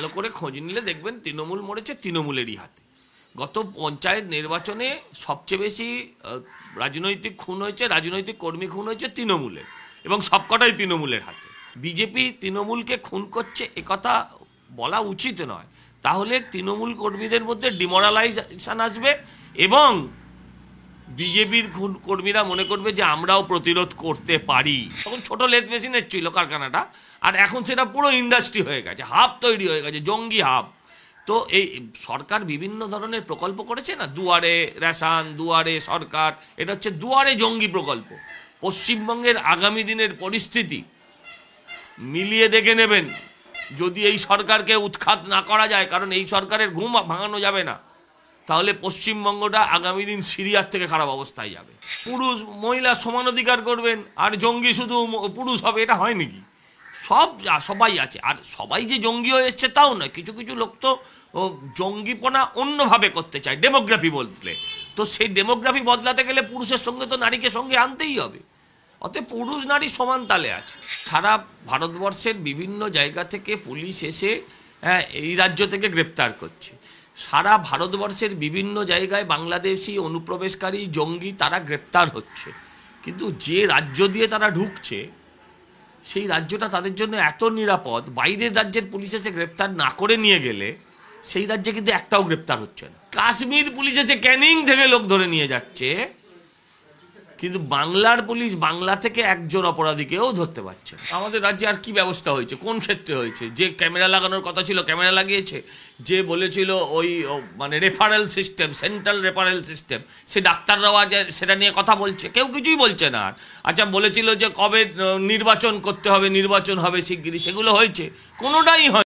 ভালো করে খোঁজ নিলে দেখবেন তৃণমূল মরেছে তৃণমূলেরই হাতে। গত পঞ্চায়েত নির্বাচনে সবচেয়ে বেশি রাজনৈতিক খুন হয়েছে, রাজনৈতিক কর্মী খুন হয়েছে তৃণমূলের, এবং সবকটাই তৃণমূলের হাতে। বিজেপি তৃণমূলকে খুন করছে একথা বলা উচিত নয়, তাহলে তৃণমূল কর্মীদের মধ্যে ডিমোরালাইজেশন আসবে এবং বিজেপির কর্মীরা মনে করবে যে আমরাও প্রতিরোধ করতে পারি। তখন ছোট লেদ মেশিনের ছিল কারখানাটা, আর এখন সেটা পুরো ইন্ডাস্ট্রি হয়ে গেছে, হাব তৈরি হয়ে গেছে, জঙ্গি হাব। তো এই সরকার বিভিন্ন ধরনের প্রকল্প করেছে না, দুয়ারে রেশন, দুয়ারে সরকার, এটা হচ্ছে দুয়ারে জঙ্গি প্রকল্প। পশ্চিমবঙ্গের আগামী দিনের পরিস্থিতি মিলিয়ে দেখে নেবেন যদি এই সরকারকে উৎখাত না করা যায়, কারণ এই সরকারের ঘুম ভাঙানো যাবে না, তাহলে পশ্চিমবঙ্গটা আগামী দিন সিরিয়ার থেকে খারাপ অবস্থায় যাবে। পুরুষ মহিলা সমান অধিকার করবেন আর জঙ্গি শুধু পুরুষ হবে, এটা হয় নাকি? সবাই আছে, আর সবাই যে জঙ্গি হয়ে এসছে তাও নয়, কিছু কিছু লোক তো জঙ্গিপনা অন্যভাবে করতে চায় ডেমোগ্রাফি বদলে। তো সেই ডেমোগ্রাফি বদলাতে গেলে পুরুষের সঙ্গে তো নারীকে সঙ্গে আনতেই হবে, অতএব পুরুষ নারী সমান তালে আছে। সারা ভারতবর্ষের বিভিন্ন জায়গা থেকে পুলিশ এসে এই রাজ্য থেকে গ্রেপ্তার করছে। সারা ভারতবর্ষের বিভিন্ন জায়গায় বাংলাদেশি অনুপ্রবেশকারী জঙ্গি তারা গ্রেপ্তার হচ্ছে, কিন্তু যে রাজ্য দিয়ে তারা ঢুকছে সেই রাজ্যটা তাদের জন্য এত নিরাপদ, বাইরের রাজ্যের পুলিশ এসে গ্রেপ্তার না করে নিয়ে গেলে সেই রাজ্যে কিন্তু একটাও গ্রেপ্তার হচ্ছে না। কাশ্মীর পুলিশ এসে ক্যানিং থেকে লোক ধরে নিয়ে যাচ্ছে, কিন্তু বাংলার পুলিশ বাংলা থেকে একজন অপরাধীকেও ধরতে পারছে। আমাদের রাজ্যে আর কি ব্যবস্থা হয়েছে, কোন ক্ষেত্রে হয়েছে? যে ক্যামেরা লাগানোর কথা ছিল ক্যামেরা লাগিয়েছে, যে বলেছিল ওই মানে referral system, central referral system, সে ডাক্তাররাও আজ সেটা নিয়ে কথা বলছে, কেউ কিছুই বলছে না। আচ্ছা, বলেছিল যে কবে নির্বাচন করতে হবে, নির্বাচন হবে শিগগিরই, সেগুলো হয়েছে? কোনোটাই হয়